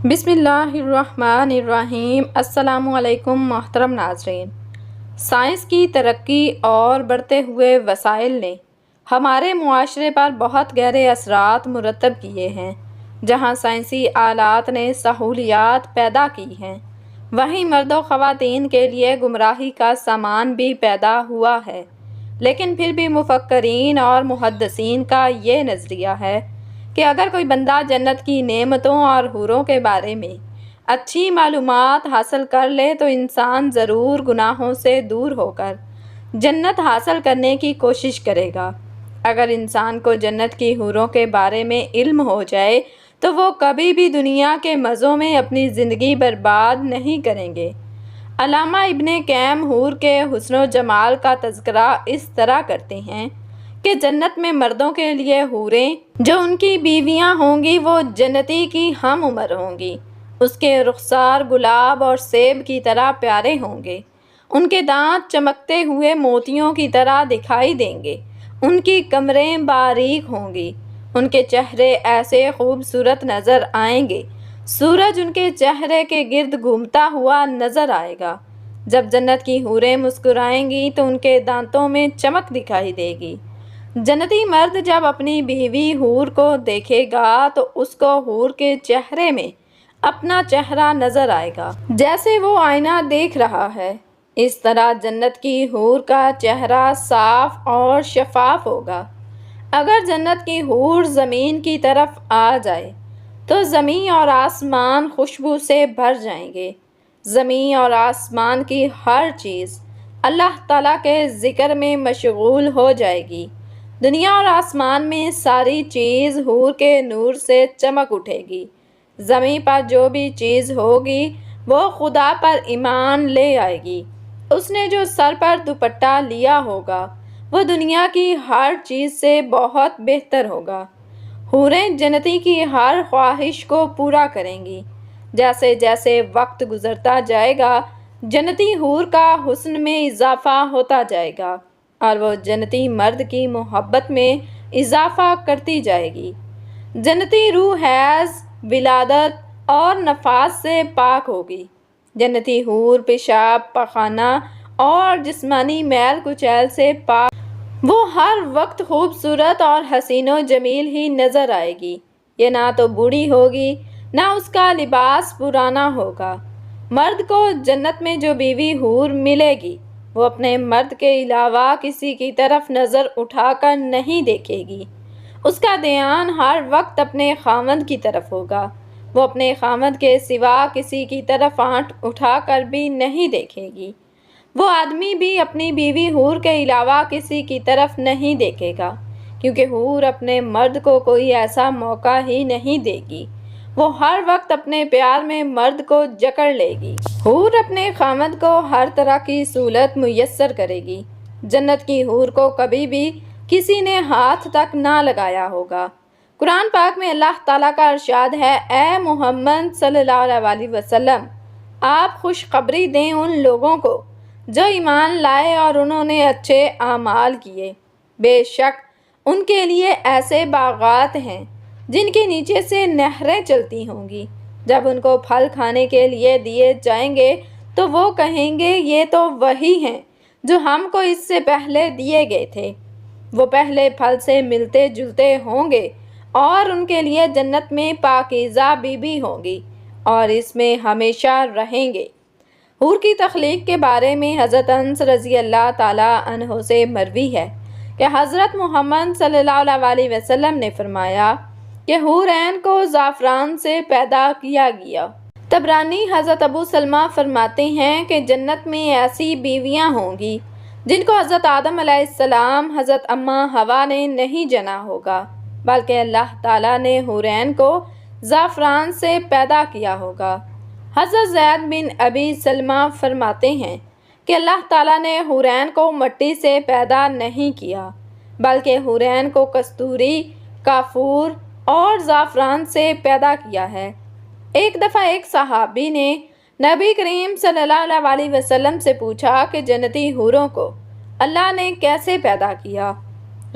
بسم اللہ الرحمن الرحیم۔ السلام علیکم محترم ناظرین۔ سائنس کی ترقی اور بڑھتے ہوئے وسائل نے ہمارے معاشرے پر بہت گہرے اثرات مرتب کیے ہیں۔ جہاں سائنسی آلات نے سہولیات پیدا کی ہیں، وہیں مرد و خواتین کے لیے گمراہی کا سامان بھی پیدا ہوا ہے۔ لیکن پھر بھی مفکرین اور محدثین کا یہ نظریہ ہے کہ اگر کوئی بندہ جنت کی نعمتوں اور حوروں کے بارے میں اچھی معلومات حاصل کر لے تو انسان ضرور گناہوں سے دور ہو کر جنت حاصل کرنے کی کوشش کرے گا۔ اگر انسان کو جنت کی حوروں کے بارے میں علم ہو جائے تو وہ کبھی بھی دنیا کے مزوں میں اپنی زندگی برباد نہیں کریں گے۔ علامہ ابن قیم حور کے حسن و جمال کا تذکرہ اس طرح کرتے ہیں کہ جنت میں مردوں کے لیے حوریں جو ان کی بیویاں ہوں گی وہ جنتی کی ہم عمر ہوں گی۔ اس کے رخسار گلاب اور سیب کی طرح پیارے ہوں گے، ان کے دانت چمکتے ہوئے موتیوں کی طرح دکھائی دیں گے، ان کی کمریں باریک ہوں گی، ان کے چہرے ایسے خوبصورت نظر آئیں گے سورج ان کے چہرے کے گرد گھومتا ہوا نظر آئے گا۔ جب جنت کی حوریں مسکرائیں گی تو ان کے دانتوں میں چمک دکھائی دے گی۔ جنتی مرد جب اپنی بیوی حور کو دیکھے گا تو اس کو حور کے چہرے میں اپنا چہرہ نظر آئے گا جیسے وہ آئینہ دیکھ رہا ہے۔ اس طرح جنت کی حور کا چہرہ صاف اور شفاف ہوگا۔ اگر جنت کی حور زمین کی طرف آ جائے تو زمین اور آسمان خوشبو سے بھر جائیں گے۔ زمین اور آسمان کی ہر چیز اللہ تعالیٰ کے ذکر میں مشغول ہو جائے گی۔ دنیا اور آسمان میں ساری چیز حور کے نور سے چمک اٹھے گی۔ زمین پر جو بھی چیز ہوگی وہ خدا پر ایمان لے آئے گی۔ اس نے جو سر پر دوپٹہ لیا ہوگا وہ دنیا کی ہر چیز سے بہت بہتر ہوگا۔ حوریں جنتی کی ہر خواہش کو پورا کریں گی۔ جیسے جیسے وقت گزرتا جائے گا جنتی حور کا حسن میں اضافہ ہوتا جائے گا اور وہ جنتی مرد کی محبت میں اضافہ کرتی جائے گی۔ جنتی روح حیض، ولادت اور نفاس سے پاک ہوگی۔ جنتی حور پیشاب، پخانہ اور جسمانی میل کچیل سے پاک، وہ ہر وقت خوبصورت اور حسین و جمیل ہی نظر آئے گی۔ یہ نہ تو بوڑھی ہوگی نہ اس کا لباس پرانا ہوگا۔ مرد کو جنت میں جو بیوی حور ملے گی وہ اپنے مرد کے علاوہ کسی کی طرف نظر اٹھا کر نہیں دیکھے گی۔ اس کا دھیان ہر وقت اپنے خاوند کی طرف ہوگا۔ وہ اپنے خاوند کے سوا کسی کی طرف آنکھ اٹھا کر بھی نہیں دیکھے گی۔ وہ آدمی بھی اپنی بیوی حور کے علاوہ کسی کی طرف نہیں دیکھے گا، کیونکہ حور اپنے مرد کو کوئی ایسا موقع ہی نہیں دے گی۔ وہ ہر وقت اپنے پیار میں مرد کو جکڑ لے گی۔ حور اپنے خاوند کو ہر طرح کی سہولت میسر کرے گی۔ جنت کی حور کو کبھی بھی کسی نے ہاتھ تک نہ لگایا ہوگا۔ قرآن پاک میں اللہ تعالیٰ کا ارشاد ہے، اے محمد صلی اللہ علیہ وسلم، آپ خوشخبری دیں ان لوگوں کو جو ایمان لائے اور انہوں نے اچھے اعمال کیے۔ بے شک ان کے لیے ایسے باغات ہیں جن کے نیچے سے نہریں چلتی ہوں گی۔ جب ان کو پھل کھانے کے لیے دیے جائیں گے تو وہ کہیں گے یہ تو وہی ہیں جو ہم کو اس سے پہلے دیے گئے تھے۔ وہ پہلے پھل سے ملتے جلتے ہوں گے اور ان کے لیے جنت میں پاکیزہ بیوی ہوگی اور اس میں ہمیشہ رہیں گے۔ حور کی تخلیق کے بارے میں حضرت انس رضی اللہ تعالیٰ عنہ سے مروی ہے کہ حضرت محمد صلی اللہ علیہ وسلم نے فرمایا کہ حور عین کو زعفران سے پیدا کیا گیا۔ طبرانی حضرت ابو سلمہ فرماتے ہیں کہ جنت میں ایسی بیویاں ہوں گی جن کو حضرت آدم علیہ السلام، حضرت اماں حوا نے نہیں جنا ہوگا، بلکہ اللہ تعالیٰ نے حور عین کو زعفران سے پیدا کیا ہوگا۔ حضرت زید بن ابی سلمہ فرماتے ہیں کہ اللہ تعالیٰ نے حور عین کو مٹی سے پیدا نہیں کیا، بلکہ حور عین کو کستوری، کافور اور زعفران سے پیدا کیا ہے۔ ایک دفعہ ایک صحابی نے نبی کریم صلی اللہ علیہ وسلم سے پوچھا کہ جنتی حوروں کو اللہ نے کیسے پیدا کیا؟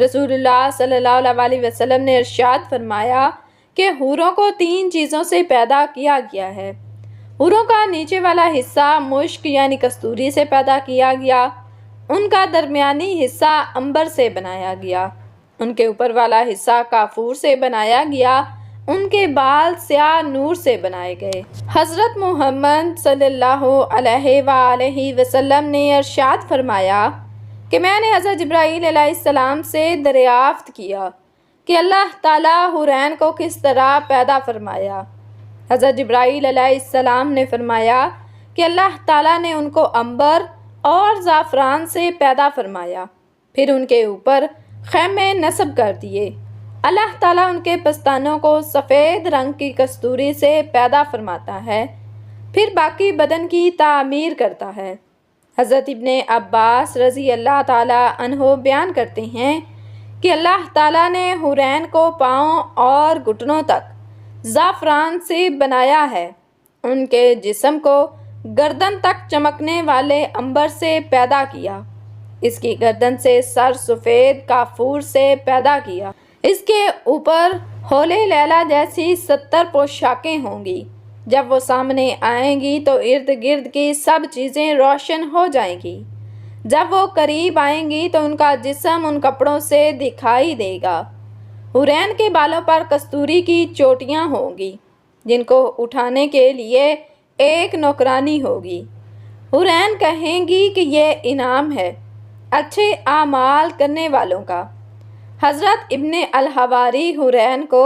رسول اللہ صلی اللہ علیہ وسلم نے ارشاد فرمایا کہ حوروں کو 3 چیزوں سے پیدا کیا گیا ہے۔ حوروں کا نیچے والا حصہ مشک یعنی کستوری سے پیدا کیا گیا، ان کا درمیانی حصہ عنبر سے بنایا گیا، ان کے اوپر والا حصہ کافور سے بنایا گیا، ان کے بال سیاہ نور سے بنائے گئے۔ حضرت محمد صلی اللہ علیہ وآلہ وسلم نے ارشاد فرمایا کہ میں نے حضرت جبرائیل علیہ السلام سے دریافت کیا کہ اللہ تعالیٰ حورین کو کس طرح پیدا فرمایا۔ حضرت جبرائیل علیہ السلام نے فرمایا کہ اللہ تعالیٰ نے ان کو عنبر اور زعفران سے پیدا فرمایا، پھر ان کے اوپر خیمے نصب کر دیے۔ اللہ تعالیٰ ان کے پستانوں کو سفید رنگ کی کستوری سے پیدا فرماتا ہے، پھر باقی بدن کی تعمیر کرتا ہے۔ حضرت ابن عباس رضی اللہ تعالیٰ عنہ بیان کرتے ہیں کہ اللہ تعالیٰ نے حورین کو پاؤں اور گھٹنوں تک زعفران سے بنایا ہے، ان کے جسم کو گردن تک چمکنے والے عنبر سے پیدا کیا، اس کی گردن سے سر سفید کافور سے پیدا کیا، اس کے اوپر حول لیلہ جیسی 70 پوشاکیں ہوں گی، جب وہ سامنے آئیں گی تو ارد گرد کی سب چیزیں روشن ہو جائیں گی، جب وہ قریب آئیں گی تو ان کا جسم ان کپڑوں سے دکھائی دے گا۔ حورین کے بالوں پر کستوری کی چوٹیاں ہوں گی، جن کو اٹھانے کے لیے ایک نوکرانی ہوگی۔ حورین کہیں گی کہ یہ انعام ہے اچھے اعمال کرنے والوں کا۔ حضرت ابن الحواری حورین کو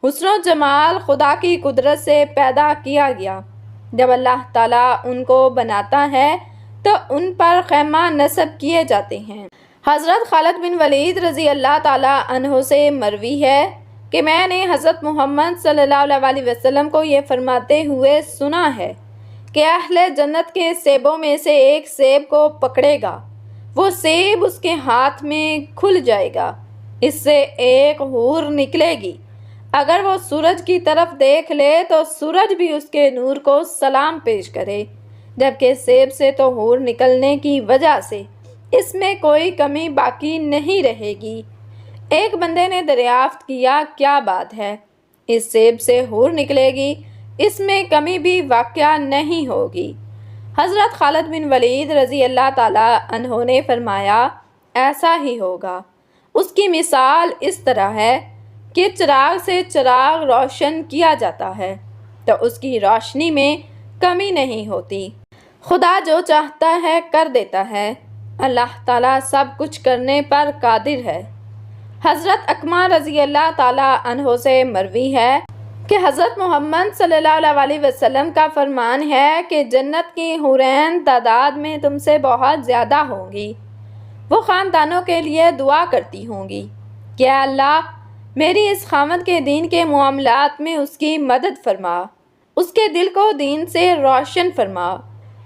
حسن و جمال خدا کی قدرت سے پیدا کیا گیا۔ جب اللہ تعالیٰ ان کو بناتا ہے تو ان پر خیمہ نصب کیے جاتے ہیں۔ حضرت خالد بن ولید رضی اللہ تعالیٰ عنہ سے مروی ہے کہ میں نے حضرت محمد صلی اللہ علیہ وسلم کو یہ فرماتے ہوئے سنا ہے کہ اہل جنت کے سیبوں میں سے ایک سیب کو پکڑے گا، وہ سیب اس کے ہاتھ میں کھل جائے گا، اس سے ایک حور نکلے گی، اگر وہ سورج کی طرف دیکھ لے تو سورج بھی اس کے نور کو سلام پیش کرے، جبکہ سیب سے تو حور نکلنے کی وجہ سے اس میں کوئی کمی باقی نہیں رہے گی۔ ایک بندے نے دریافت کیا کیا بات ہے؟ اس سیب سے حور نکلے گی، اس میں کمی بھی واقع نہیں ہوگی۔ حضرت خالد بن ولید رضی اللہ تعالیٰ عنہ نے فرمایا ایسا ہی ہوگا۔ اس کی مثال اس طرح ہے کہ چراغ سے چراغ روشن کیا جاتا ہے تو اس کی روشنی میں کمی نہیں ہوتی۔ خدا جو چاہتا ہے کر دیتا ہے، اللہ تعالیٰ سب کچھ کرنے پر قادر ہے۔ حضرت اکمہ رضی اللہ تعالیٰ عنہ سے مروی ہے کہ حضرت محمد صلی اللہ علیہ وسلم کا فرمان ہے کہ جنت کی حورین تعداد میں تم سے بہت زیادہ ہوں گی، وہ خاندانوں کے لیے دعا کرتی ہوں گی کہ اے اللہ میری اس خاوند کے دین کے معاملات میں اس کی مدد فرما، اس کے دل کو دین سے روشن فرما،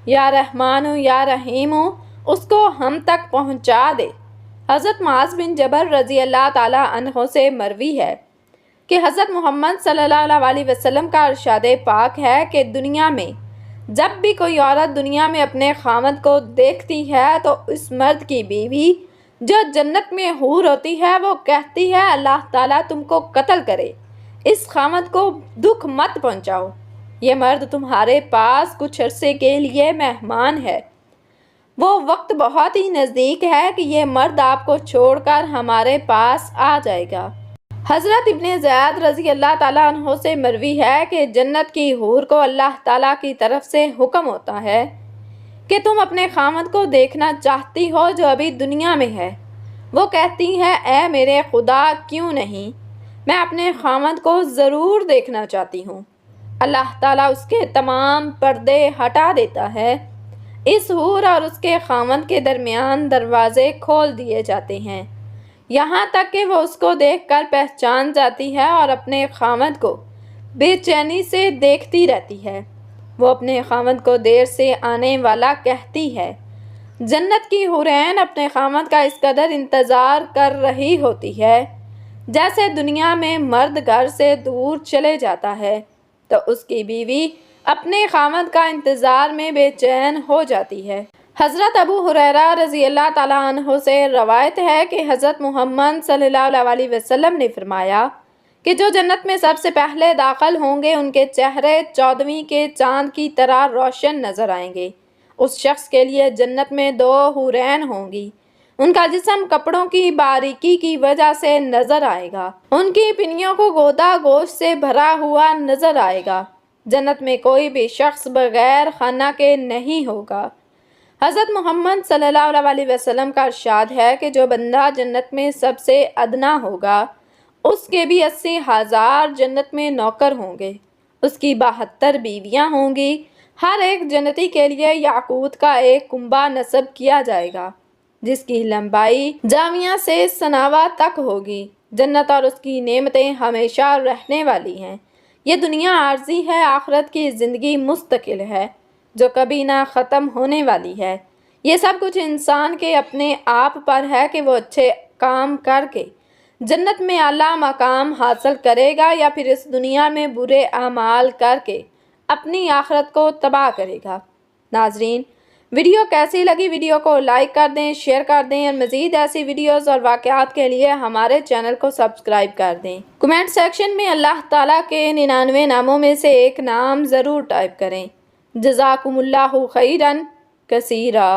یا رحمان یا رحیم اس کو ہم تک پہنچا دے۔ حضرت معاذ بن جبل رضی اللہ تعالیٰ عنہ سے مروی ہے کہ حضرت محمد صلی اللہ علیہ وسلم کا ارشاد پاک ہے کہ دنیا میں جب بھی کوئی عورت دنیا میں اپنے خاوند کو دیکھتی ہے تو اس مرد کی بیوی جو جنت میں حور ہوتی ہے وہ کہتی ہے اللہ تعالیٰ تم کو قتل کرے، اس خاوند کو دکھ مت پہنچاؤ، یہ مرد تمہارے پاس کچھ عرصے کے لیے مہمان ہے، وہ وقت بہت ہی نزدیک ہے کہ یہ مرد آپ کو چھوڑ کر ہمارے پاس آ جائے گا۔ حضرت ابن زید رضی اللہ تعالیٰ عنہ سے مروی ہے کہ جنت کی حور کو اللہ تعالیٰ کی طرف سے حکم ہوتا ہے کہ تم اپنے خاوند کو دیکھنا چاہتی ہو جو ابھی دنیا میں ہے، وہ کہتی ہے اے میرے خدا کیوں نہیں، میں اپنے خاوند کو ضرور دیکھنا چاہتی ہوں۔ اللہ تعالیٰ اس کے تمام پردے ہٹا دیتا ہے، اس حور اور اس کے خاوند کے درمیان دروازے کھول دیے جاتے ہیں، یہاں تک کہ وہ اس کو دیکھ کر پہچان جاتی ہے اور اپنے خاوند کو بے چینی سے دیکھتی رہتی ہے، وہ اپنے خاوند کو دیر سے آنے والا کہتی ہے۔ جنت کی حورین اپنے خاوند کا اس قدر انتظار کر رہی ہوتی ہے جیسے دنیا میں مرد گھر سے دور چلے جاتا ہے تو اس کی بیوی اپنے خاوند کا انتظار میں بے چین ہو جاتی ہے۔ حضرت ابو ہریرہ رضی اللہ تعالیٰ عنہ سے روایت ہے کہ حضرت محمد صلی اللہ علیہ وسلم نے فرمایا کہ جو جنت میں سب سے پہلے داخل ہوں گے ان کے چہرے 14ویں کے چاند کی طرح روشن نظر آئیں گے۔ اس شخص کے لیے جنت میں 2 حورین ہوں گی۔ ان کا جسم کپڑوں کی باریکی کی وجہ سے نظر آئے گا۔ ان کی پنیوں کو غوطہ گوشت سے بھرا ہوا نظر آئے گا۔ جنت میں کوئی بھی شخص بغیر خنا کے نہیں ہوگا۔ حضرت محمد صلی اللہ علیہ وسلم کا ارشاد ہے کہ جو بندہ جنت میں سب سے ادنا ہوگا اس کے بھی 80,000 جنت میں نوکر ہوں گے۔ اس کی 72 بیویاں ہوں گی۔ ہر ایک جنتی کے لیے یاقوت کا ایک کنبہ نصب کیا جائے گا جس کی لمبائی جامیہ سے سناوا تک ہوگی۔ جنت اور اس کی نعمتیں ہمیشہ رہنے والی ہیں۔ یہ دنیا عارضی ہے، آخرت کی زندگی مستقل ہے جو کبھی نہ ختم ہونے والی ہے۔ یہ سب کچھ انسان کے اپنے آپ پر ہے کہ وہ اچھے کام کر کے جنت میں اعلیٰ مقام حاصل کرے گا یا پھر اس دنیا میں برے اعمال کر کے اپنی آخرت کو تباہ کرے گا۔ ناظرین، ویڈیو کیسی لگی؟ ویڈیو کو لائک کر دیں، شیئر کر دیں اور مزید ایسی ویڈیوز اور واقعات کے لیے ہمارے چینل کو سبسکرائب کر دیں۔ کمنٹ سیکشن میں اللہ تعالیٰ کے 99 ناموں میں سے ایک نام ضرور ٹائپ کریں۔ جزاکم اللہ خیرا کثیرا۔